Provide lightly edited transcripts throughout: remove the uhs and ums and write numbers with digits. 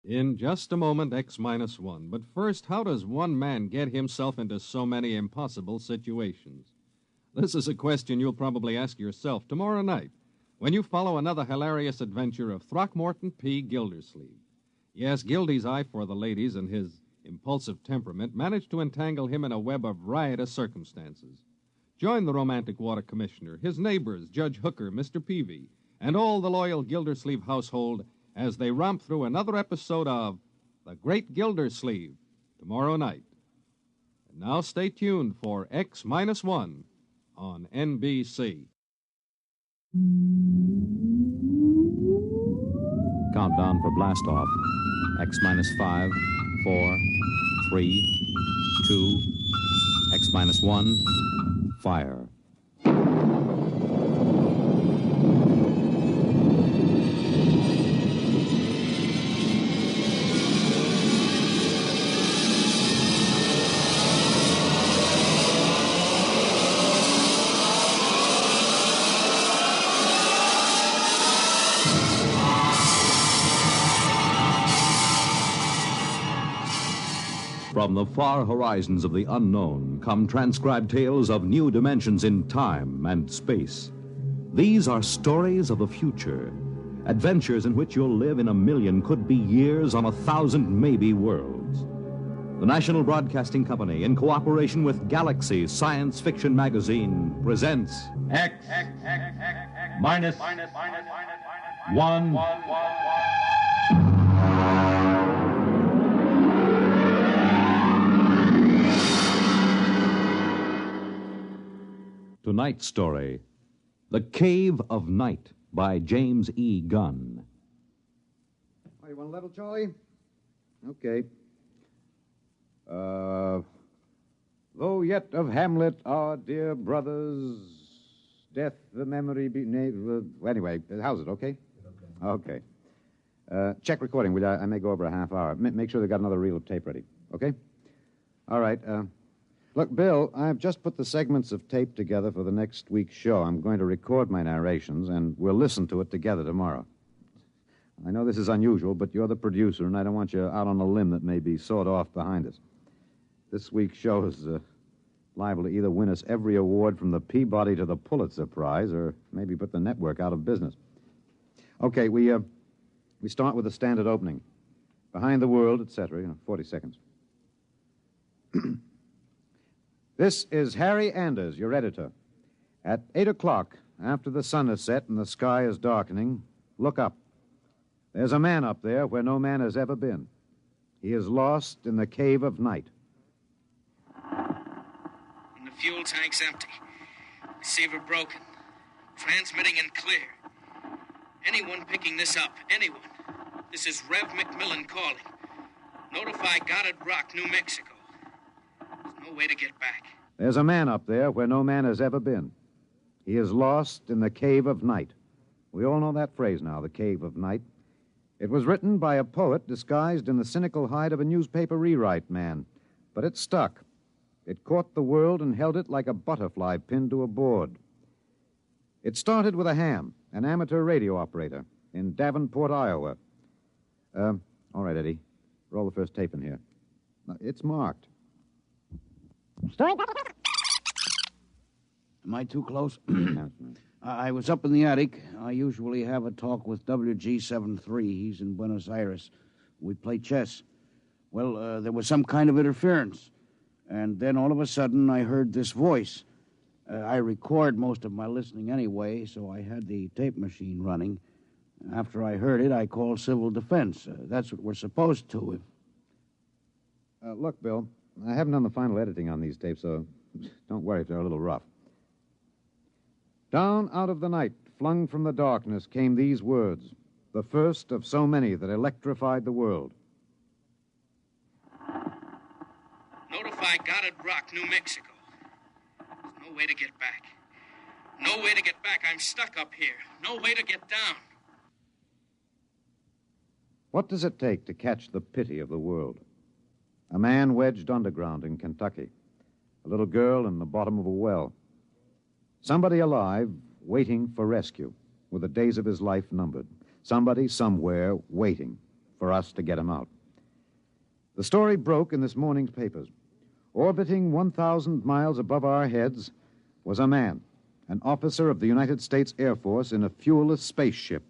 In just a moment, X minus one. But first, how does one man get himself into so many impossible situations? This is a question you'll probably ask yourself tomorrow night when you follow another hilarious adventure of Throckmorton P. Gildersleeve. Yes, Gildy's eye for the ladies and his impulsive temperament managed to entangle him in a web of riotous circumstances. Join the romantic water commissioner, his neighbors, Judge Hooker, Mr. Peavy, and all the loyal Gildersleeve household as they romp through another episode of The Great Gildersleeve tomorrow night. And now stay tuned for X minus one on NBC. Countdown for blast off. X minus 5, 4, 3, 2, X minus 1, fire. From the far horizons of the unknown come transcribed tales of new dimensions in time and space. These are stories of the future, adventures in which you'll live in a million, could be years, on 1,000 maybe worlds. The National Broadcasting Company, in cooperation with Galaxy Science Fiction Magazine, presents X minus one. Tonight's story, The Cave of Night, by James E. Gunn. Oh, you want a level, Charlie? Okay. Though yet of Hamlet, our dear brothers, death the memory be... Anyway, how's it, okay? Okay. Check recording, will you? I may go over a half hour. Make sure they've got another reel of tape ready, okay? All right, Look, Bill, I've just put the segments of tape together for the next week's show. I'm going to record my narrations, and we'll listen to it together tomorrow. I know this is unusual, but you're the producer, and I don't want you out on a limb that may be sawed off behind us. This week's show is liable to either win us every award from the Peabody to the Pulitzer Prize, or maybe put the network out of business. Okay, we start with the standard opening. Behind the world, etc., 40 seconds. This is Harry Anders, your editor. At 8 o'clock, after the sun has set and the sky is darkening, look up. There's a man up there where no man has ever been. He is lost in the cave of night. And the fuel tank's empty. Receiver broken. Transmitting and clear. Anyone picking this up, anyone. This is Rev McMillan calling. Notify Goddard Rock, New Mexico. There's no way to get back. There's a man up there where no man has ever been. He is lost in the cave of night. We all know that phrase now, the cave of night. It was written by a poet disguised in the cynical hide of a newspaper rewrite man. But it stuck. It caught the world and held it like a butterfly pinned to a board. It started with a ham, an amateur radio operator, in Davenport, Iowa. All right, Eddie. Roll the first tape in here. It's marked. Am I too close? I was up in the attic. I usually have a talk with WG-73. He's in Buenos Aires. We play chess. Well, there was some kind of interference. And then all of a sudden, I heard this voice. I record most of my listening anyway, so I had the tape machine running. After I heard it, I called civil defense. That's what we're supposed to. Look, Bill, I haven't done the final editing on these tapes, so don't worry if they're a little rough. Down out of the night, flung from the darkness, came these words, the first of so many that electrified the world. Notify Goddard Rock, New Mexico. There's no way to get back. No way to get back. I'm stuck up here. No way to get down. What does it take to catch the pity of the world? A man wedged underground in Kentucky. A little girl in the bottom of a well. Somebody alive, waiting for rescue, with the days of his life numbered. Somebody, somewhere, waiting. for us to get him out. The story broke in this morning's papers. Orbiting 1,000 miles above our heads was a man, an officer of the United States Air Force in a fuelless spaceship.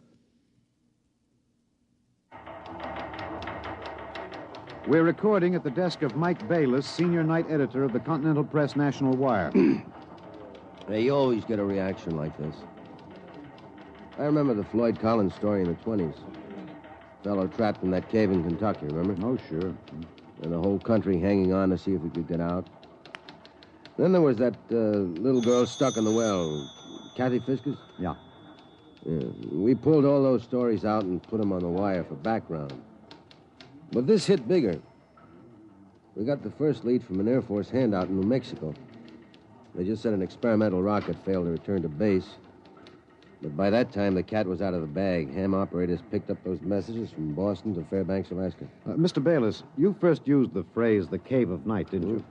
We're recording at the desk of Mike Bayless, senior night editor of the Continental Press National Wire. Hey, you always get a reaction like this. I remember the Floyd Collins story in the 20s. Fellow trapped in that cave in Kentucky, remember? Oh, sure. And the whole country hanging on to see if he could get out. Then there was that little girl stuck in the well. Kathy Fiskus? Yeah. We pulled all those stories out and put them on the wire for background. But this hit bigger. We got the first lead from an Air Force handout in New Mexico. They just said an experimental rocket failed to return to base. But by that time, the cat was out of the bag. Ham operators picked up those messages from Boston to Fairbanks, Alaska. Mr. Bayless, you first used the phrase the cave of night, didn't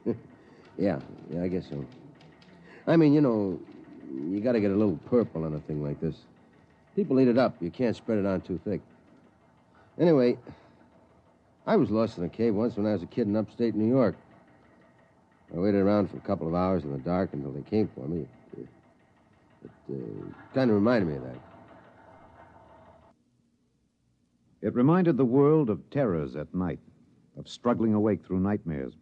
you? Yeah, I guess so. I mean, you got to get a little purple on a thing like this. People eat it up. You can't spread it on too thick. Anyway, I was lost in a cave once when I was a kid in upstate New York. I waited around for a couple of hours in the dark until they came for me. It kind of reminded me of that. It reminded the world of terrors at night, of struggling awake through nightmares.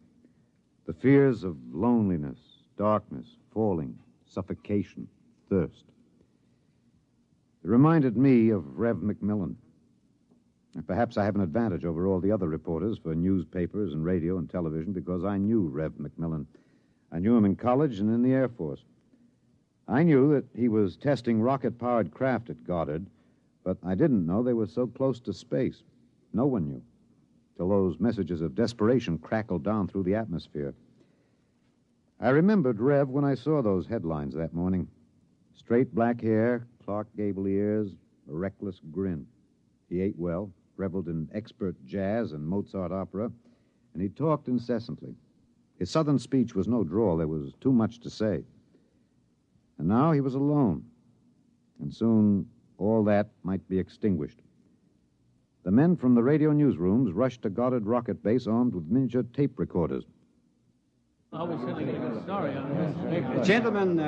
The fears of loneliness, darkness, falling, suffocation, thirst. It reminded me of Rev McMillan. And perhaps I have an advantage over all the other reporters for newspapers and radio and television because I knew Rev McMillan. I knew him in college and in the Air Force. I knew that he was testing rocket-powered craft at Goddard, but I didn't know they were so close to space. No one knew, till those messages of desperation crackled down through the atmosphere. I remembered Rev when I saw those headlines that morning. Straight black hair, Clark Gable ears, a reckless grin. He ate well, reveled in expert jazz and Mozart opera, and he talked incessantly. His southern speech was no drawl. There was too much to say. And now he was alone, and soon all that might be extinguished. The men from the radio newsrooms rushed to Goddard Rocket Base armed with miniature tape recorders. Gentlemen,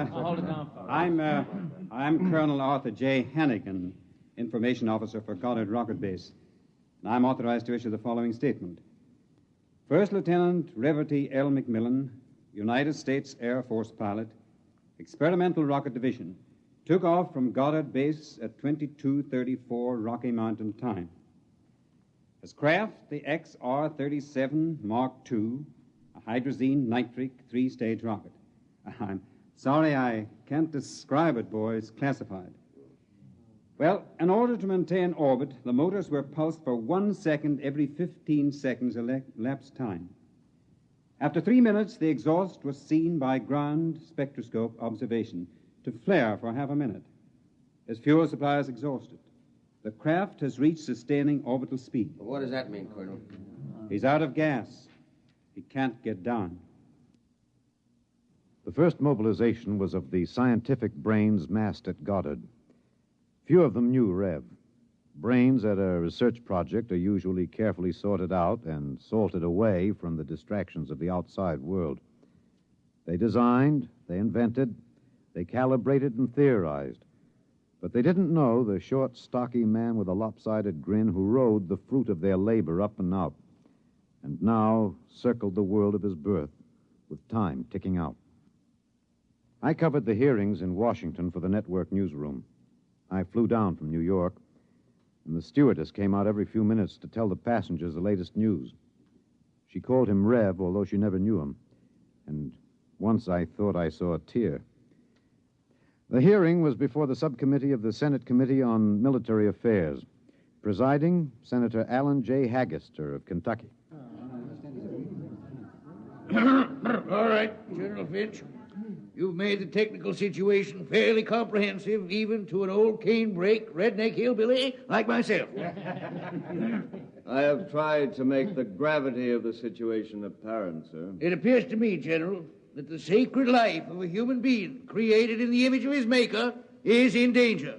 I'm Colonel Arthur J. Hannigan, Information Officer for Goddard Rocket Base. And I'm authorized to issue the following statement. First Lieutenant Reverty L. McMillan, United States Air Force pilot, Experimental Rocket Division, took off from Goddard Base at 22:34 Rocky Mountain time. His craft, the XR-37 Mark II, a hydrazine nitric three-stage rocket. I'm sorry I can't describe it, boys. Classified. Well, in order to maintain orbit, the motors were pulsed for 1 second every 15 seconds elapsed time. After 3 minutes, the exhaust was seen by ground spectroscope observation to flare for half a minute. His fuel supply is exhausted. The craft has reached sustaining orbital speed. What does that mean, Colonel? He's out of gas. He can't get down. The first mobilization was of the scientific brains massed at Goddard. Few of them knew Rev. Brains at a research project are usually carefully sorted out and salted away from the distractions of the outside world. They designed, they invented, they calibrated and theorized. But they didn't know the short, stocky man with a lopsided grin who rode the fruit of their labor up and out, and now circled the world of his birth, with time ticking out. I covered the hearings in Washington for the network newsroom. I flew down from New York, and the stewardess came out every few minutes to tell the passengers the latest news. She called him Rev, although she never knew him, and once I thought I saw a tear. The hearing was before the subcommittee of the Senate Committee on Military Affairs. Presiding, Senator Allen J. Haggister of Kentucky. All right, General Finch. You've made the technical situation fairly comprehensive, even to an old cane-brake redneck hillbilly like myself. I have tried to make the gravity of the situation apparent, sir. It appears to me, General, that the sacred life of a human being created in the image of his maker is in danger.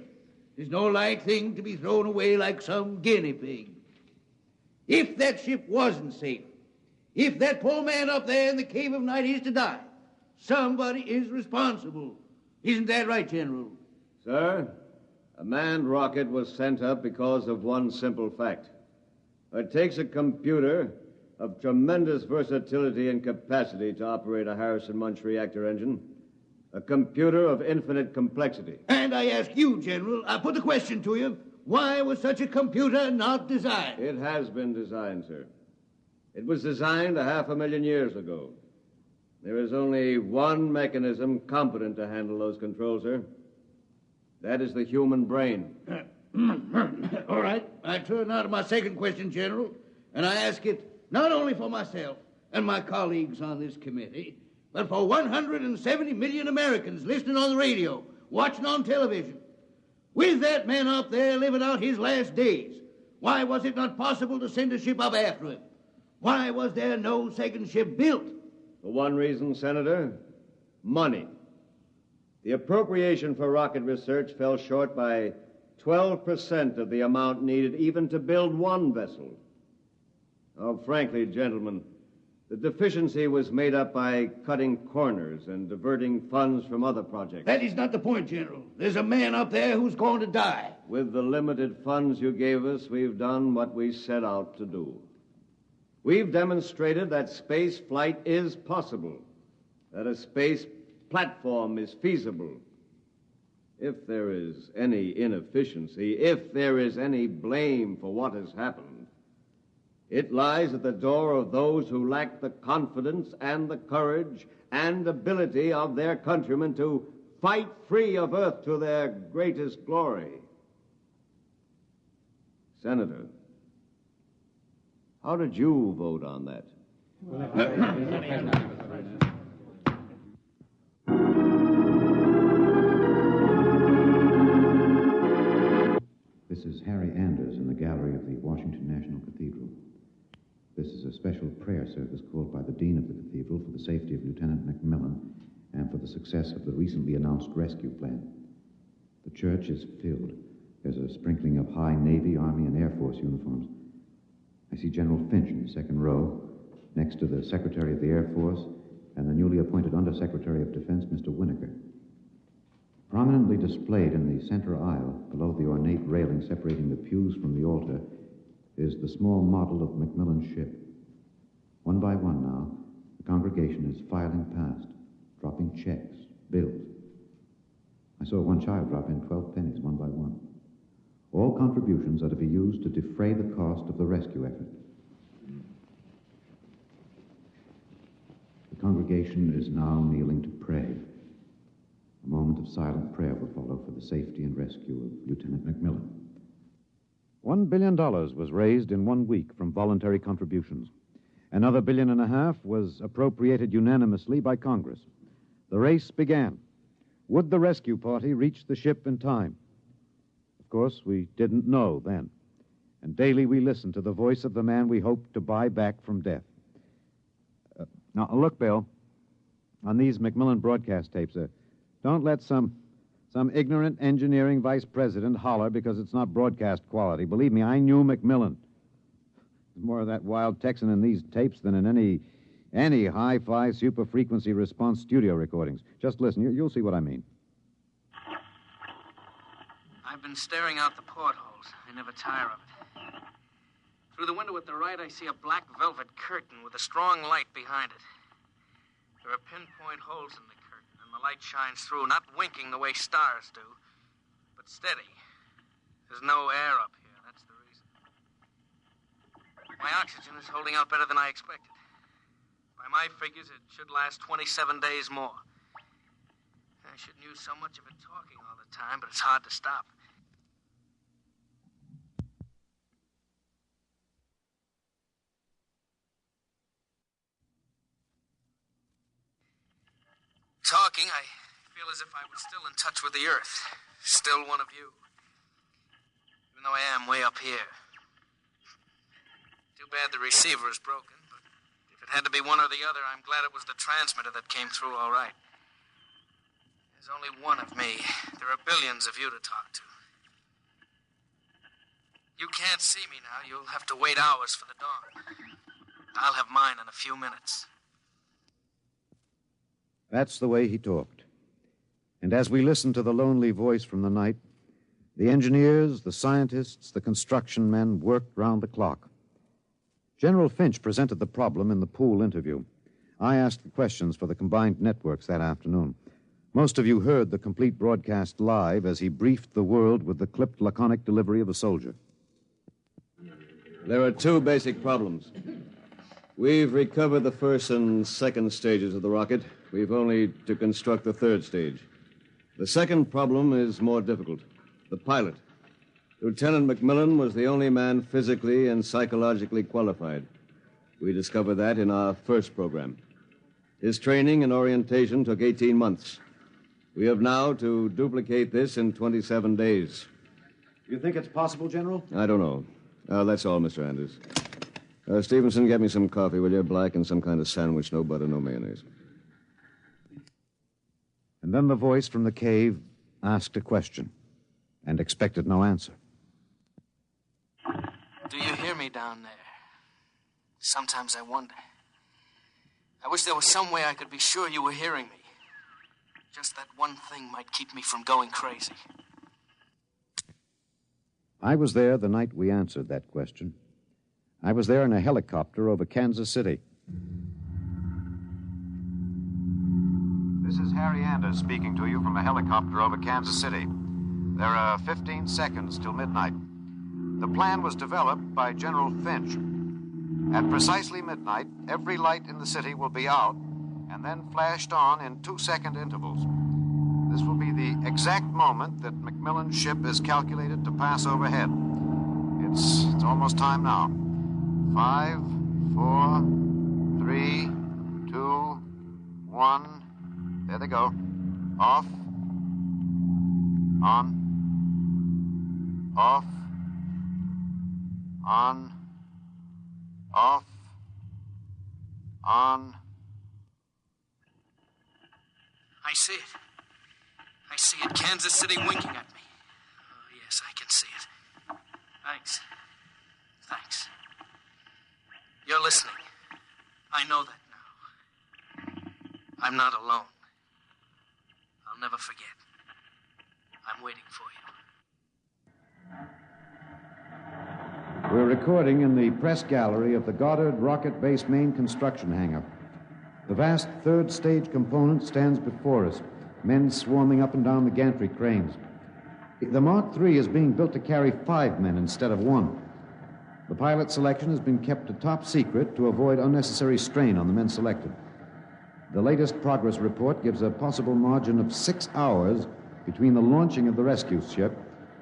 It's no light thing to be thrown away like some guinea pig. If that ship wasn't safe, if that poor man up there in the cave of night is to die, somebody is responsible. Isn't that right, General? Sir, a manned rocket was sent up because of one simple fact. It takes a computer of tremendous versatility and capacity to operate a Harrison-Munch reactor engine. A computer of infinite complexity. And I ask you, General, I put the question to you, why was such a computer not designed? It has been designed, sir. It was designed 500,000 years ago. There is only one mechanism competent to handle those controls, sir. That is the human brain. All right. I turn now to my second question, General, and I ask it not only for myself and my colleagues on this committee, but for 170 million Americans listening on the radio, watching on television. With that man up there living out his last days, why was it not possible to send a ship up after him? Why was there no second ship built? For one reason, Senator, money. The appropriation for rocket research fell short by 12% of the amount needed even to build one vessel. Oh, frankly, gentlemen, the deficiency was made up by cutting corners and diverting funds from other projects. That is not the point, General. There's a man up there who's going to die. With the limited funds you gave us, we've done what we set out to do. We've demonstrated that space flight is possible, that a space platform is feasible. If there is any inefficiency, if there is any blame for what has happened, it lies at the door of those who lack the confidence and the courage and ability of their countrymen to fight free of Earth to their greatest glory. Senator, how did you vote on that? This is Harry Anders in the gallery of the Washington National Cathedral. This is a special prayer service called by the Dean of the Cathedral for the safety of Lieutenant McMillan and for the success of the recently announced rescue plan. The church is filled. There's a sprinkling of high Navy, Army, and Air Force uniforms. I see General Finch in the second row, next to the Secretary of the Air Force and the newly appointed Undersecretary of Defense, Mr. Winokur. Prominently displayed in the center aisle, below the ornate railing separating the pews from the altar, is the small model of McMillan's ship. One by one now, the congregation is filing past, dropping checks, bills. I saw one child drop in 12 pennies, one by one. All contributions are to be used to defray the cost of the rescue effort. The congregation is now kneeling to pray. A moment of silent prayer will follow for the safety and rescue of Lieutenant McMillan. $1 billion was raised in 1 week from voluntary contributions. Another $1.5 billion was appropriated unanimously by Congress. The race began. Would the rescue party reach the ship in time? Of course, we didn't know then. And daily we listened to the voice of the man we hoped to buy back from death. Now, look, Bill, on these McMillan broadcast tapes, don't let some ignorant engineering vice president holler because it's not broadcast quality. Believe me, I knew McMillan. There's more of that wild Texan in these tapes than in any hi-fi super-frequency response studio recordings. Just listen. You'll see what I mean. I've been staring out the portholes. I never tire of it. Through the window at the right, I see a black velvet curtain with a strong light behind it. There are pinpoint holes in the curtain, and the light shines through, not winking the way stars do, but steady. There's no air up here. That's the reason. My oxygen is holding out better than I expected. By my figures, it should last 27 days more. I shouldn't use so much of it talking all the time, but it's hard to stop. Talking, I feel as if I was still in touch with the Earth. Still one of you. Even though I am way up here. Too bad the receiver is broken, but if it had to be one or the other, I'm glad it was the transmitter that came through all right. There's only one of me. There are billions of you to talk to. You can't see me now. You'll have to wait hours for the dawn. I'll have mine in a few minutes. That's the way he talked. And as we listened to the lonely voice from the night, the engineers, the scientists, the construction men worked round the clock. General Finch presented the problem in the pool interview. I asked the questions for the combined networks that afternoon. Most of you heard the complete broadcast live as he briefed the world with the clipped, laconic delivery of a soldier. There are two basic problems. We've recovered the first and second stages of the rocket. We've only to construct the third stage. The second problem is more difficult. The pilot. Lieutenant McMillan was the only man physically and psychologically qualified. We discovered that in our first program. His training and orientation took 18 months. We have now to duplicate this in 27 days. You think it's possible, General? I don't know. That's all, Mr. Anders. Stevenson, get me some coffee, will you? Black and some kind of sandwich, no butter, no mayonnaise. And then the voice from the cave asked a question and expected no answer. Do you hear me down there? Sometimes I wonder. I wish there was some way I could be sure you were hearing me. Just that one thing might keep me from going crazy. I was there the night we answered that question. I was there in a helicopter over Kansas City. This is Harry Anders speaking to you from a helicopter over Kansas City. There are 15 seconds till midnight. The plan was developed by General Finch. At precisely midnight, every light in the city will be out and then flashed on in 2-second intervals. This will be the exact moment that McMillan's ship is calculated to pass overhead. It's almost time now. 5, 4, 3, 2, 1. There they go. Off. On. Off. On. Off. On. I see it. I see it. Kansas City winking at me. Oh, yes, I can see it. Thanks. Thanks. You're listening. I know that now. I'm not alone. I'll never forget. I'm waiting for you. We're recording in the press gallery of the Goddard Rocket Base main construction hangar. The vast third stage component stands before us, men swarming up and down the gantry cranes. The Mark III is being built to carry 5 men instead of 1. The pilot selection has been kept a top secret to avoid unnecessary strain on the men selected. The latest progress report gives a possible margin of 6 hours between the launching of the rescue ship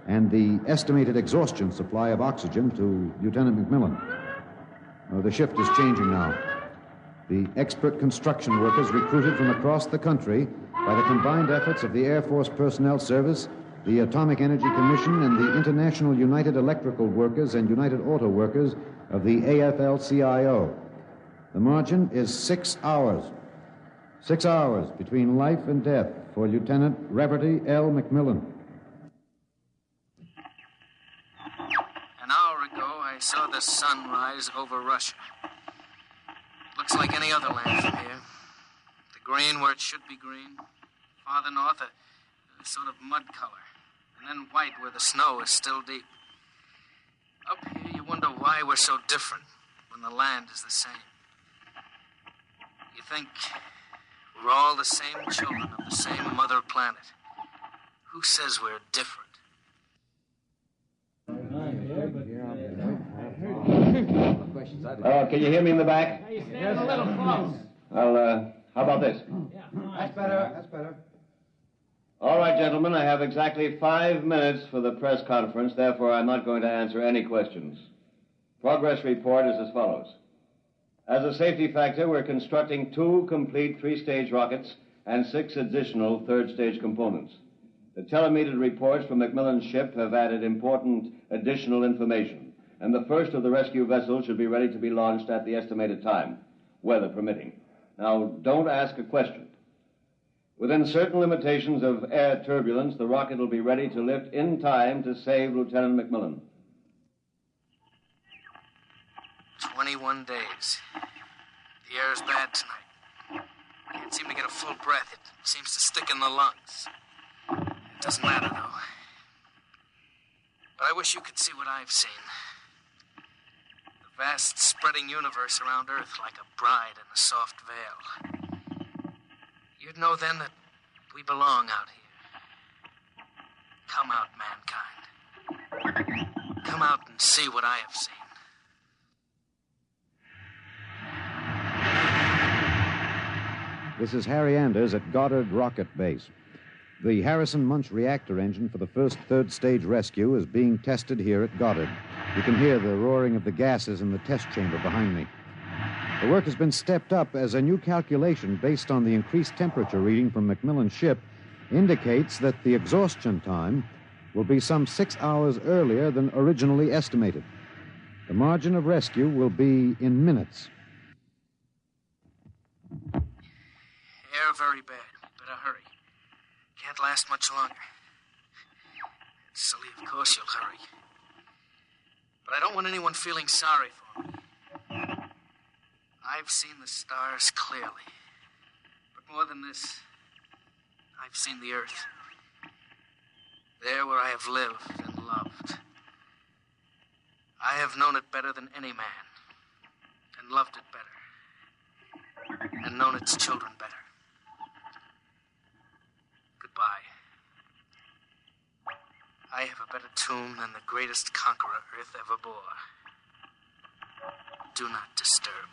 and the estimated exhaustion supply of oxygen to Lieutenant McMillan. The shift is changing now. The expert construction workers recruited from across the country by the combined efforts of the Air Force Personnel Service, the Atomic Energy Commission, and the International United Electrical Workers and United Auto Workers of the AFL-CIO. The margin is 6 hours. 6 hours between life and death for Lieutenant Reverdy L. McMillan. An hour ago, I saw the sun rise over Russia. Looks like any other land from here. The green where it should be green. Farther north, a sort of mud color. And then white where the snow is still deep. Up here, you wonder why we're so different when the land is the same. You think we're all the same children of the same mother planet. Who says we're different? Can you hear me in the back? Hey, stand a little close. Well, how about this? That's better. All right, gentlemen, I have exactly 5 minutes for the press conference. Therefore, I'm not going to answer any questions. Progress report is as follows. As a safety factor, we're constructing 2 complete 3-stage rockets and 6 additional 3rd-stage components. The telemetered reports from McMillan's ship have added important additional information, and the first of the rescue vessels should be ready to be launched at the estimated time, weather permitting. Now, don't ask a question. Within certain limitations of air turbulence, the rocket will be ready to lift in time to save Lieutenant McMillan. 21 days. The air is bad tonight. Can't seem to get a full breath. It seems to stick in the lungs. It doesn't matter, though. But I wish you could see what I've seen. The vast spreading universe around Earth like a bride in a soft veil. You'd know then that we belong out here. Come out, mankind. Come out and see what I have seen. This is Harry Anders at Goddard Rocket Base. The Harrison Munch reactor engine for the first third-stage rescue is being tested here at Goddard. You can hear the roaring of the gases in the test chamber behind me. The work has been stepped up as a new calculation based on the increased temperature reading from McMillan's ship indicates that the exhaustion time will be some 6 hours earlier than originally estimated. The margin of rescue will be in minutes. Air very bad. Better hurry. Can't last much longer. Silly, of course you'll hurry. But I don't want anyone feeling sorry for me. I've seen the stars clearly. But more than this, I've seen the Earth. There where I have lived and loved. I have known it better than any man. And loved it better. And known its children better. Goodbye. I have a better tomb than the greatest conqueror Earth ever bore. Do not disturb.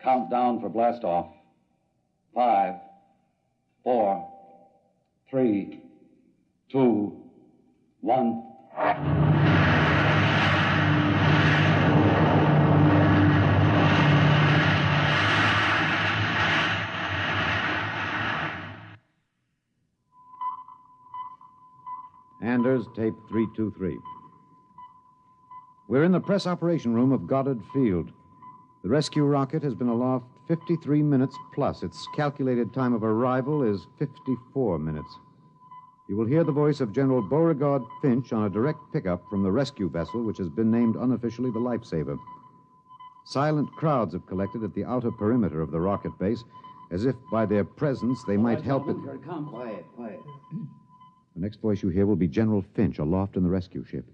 Countdown for blastoff. 5, 4, 3, 2, 1. Anders, tape 323. We're in the press operation room of Goddard Field. The rescue rocket has been aloft 53 minutes plus. Its calculated time of arrival is 54 minutes. You will hear the voice of General Beauregard Finch on a direct pickup from the rescue vessel, which has been named unofficially the Lifesaver. Silent crowds have collected at the outer perimeter of the rocket base, as if by their presence they might help it. Quiet, quiet. The next voice you hear will be General Finch aloft in the rescue ship.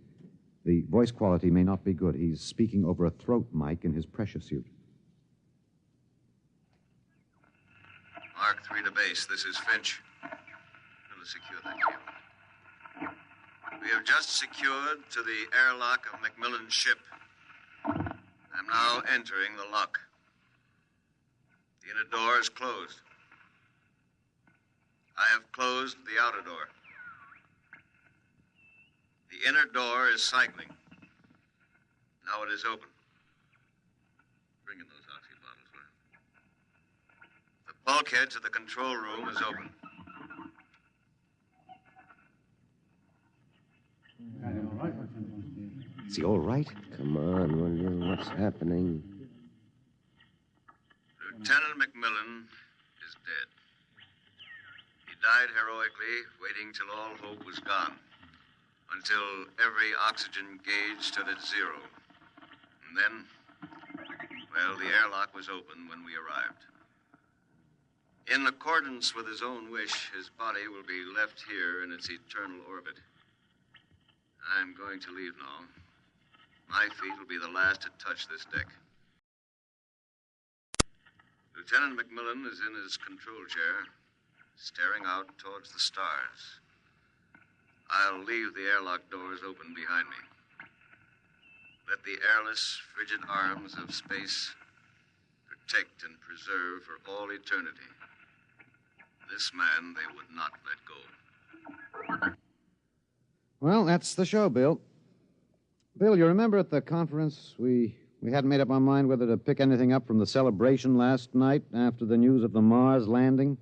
The voice quality may not be good. He's speaking over a throat mic in his pressure suit. Mark 3 to base. This is Finch. Going to secure that cable. We have just secured to the airlock of McMillan's ship. I'm now entering the lock. The inner door is closed. I have closed the outer door. The inner door is cycling. Now it is open. Bring in those oxy bottles, will you? The bulkhead to the control room is open. Is he all right? Come on, William. What's happening? Lieutenant McMillan is dead. He died heroically, waiting till all hope was gone. Until every oxygen gauge stood at 0. And then, well, the airlock was open when we arrived. In accordance with his own wish, his body will be left here in its eternal orbit. I'm going to leave now. My feet will be the last to touch this deck. Lieutenant McMillan is in his control chair, staring out towards the stars. I'll leave the airlock doors open behind me. Let the airless, frigid arms of space protect and preserve for all eternity this man they would not let go. Well, that's the show, Bill. Bill, you remember at the conference we hadn't made up our mind whether to pick anything up from the celebration last night after the news of the Mars landing?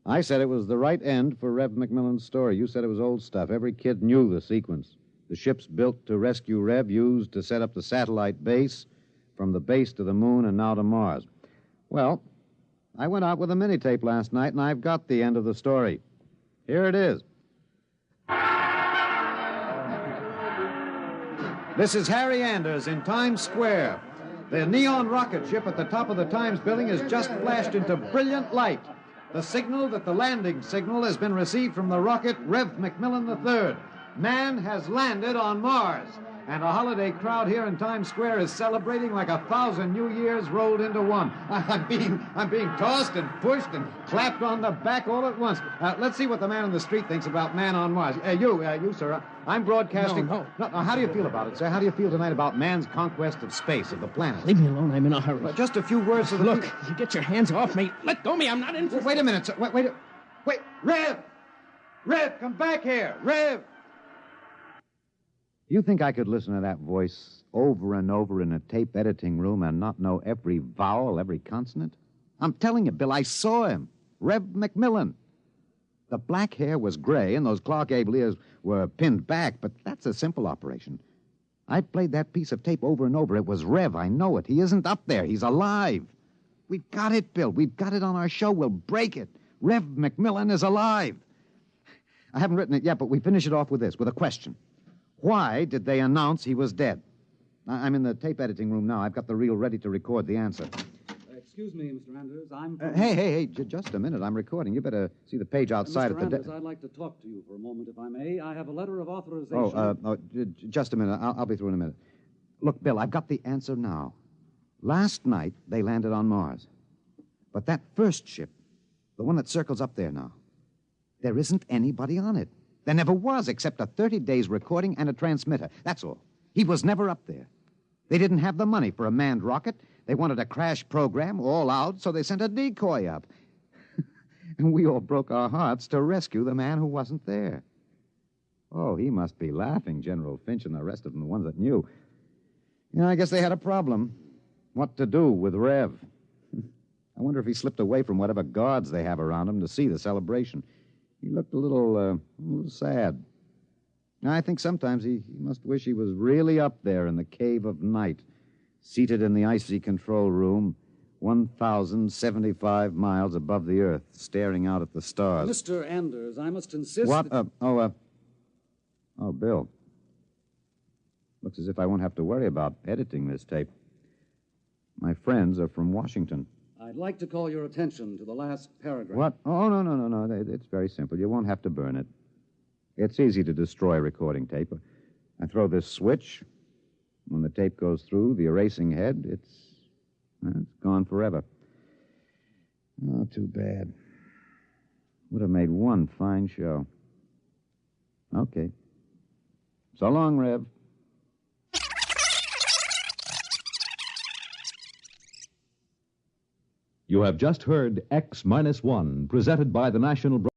I said it was the right end for Rev McMillan's story. You said it was old stuff. Every kid knew the sequence. The ships built to rescue Rev, used to set up the satellite base, from the base to the moon and now to Mars. Well, I went out with a mini-tape last night, and I've got the end of the story. Here it is. This is Harry Anders in Times Square. The neon rocket ship at the top of the Times building has just flashed into brilliant light. The signal that the landing signal has been received from the rocket Rev McMillan III. Man has landed on Mars. And a holiday crowd here in Times Square is celebrating like 1,000 New Years rolled into one. I'm being tossed and pushed and clapped on the back all at once. Let's see what the man on the street thinks about man on Mars. You, sir. I'm broadcasting. No. How do you feel about it, sir? How do you feel tonight about man's conquest of space, of the planet? Leave me alone. I'm in a hurry. Just a few words to the... Look, you get your hands off me. Let go of me. I'm not interested. Wait a minute, sir. Wait. Rev! Rev, come back here. Rev! You think I could listen to that voice over and over in a tape editing room and not know every vowel, every consonant? I'm telling you, Bill, I saw him. Rev McMillan. The black hair was gray and those Clark Gable ears were pinned back, but that's a simple operation. I played that piece of tape over and over. It was Rev, I know it. He isn't up there. He's alive. We've got it, Bill. We've got it on our show. We'll break it. Rev McMillan is alive. I haven't written it yet, but we finish it off with this, with a question. Why did they announce he was dead? I'm in the tape editing room now. I've got the reel ready to record the answer. Excuse me, Mr. Anders. I'm... Hey, just a minute. I'm recording. You better see the page outside Mr. of the... Anders, I'd like to talk to you for a moment, if I may. I have a letter of authorization... Just a minute. I'll be through in a minute. Look, Bill, I've got the answer now. Last night, they landed on Mars. But that first ship, the one that circles up there now, there isn't anybody on it. There never was, except a 30 days recording and a transmitter. That's all. He was never up there. They didn't have the money for a manned rocket. They wanted a crash program all out, so they sent a decoy up. And we all broke our hearts to rescue the man who wasn't there. Oh, he must be laughing, General Finch and the rest of them, the ones that knew. I guess they had a problem. What to do with Rev? I wonder if he slipped away from whatever guards they have around him to see the celebration. He looked a little sad. I think sometimes he must wish he was really up there in the cave of night, seated in the icy control room, 1,075 miles above the Earth, staring out at the stars. Mr. Anders, I must insist... What? Bill. Looks as if I won't have to worry about editing this tape. My friends are from Washington. I'd like to call your attention to the last paragraph. What? Oh, no. It's very simple. You won't have to burn it. It's easy to destroy recording tape. I throw this switch. When the tape goes through the erasing head, it's gone forever. Oh, too bad. Would have made one fine show. Okay. So long, Rev. You have just heard X-1, presented by the National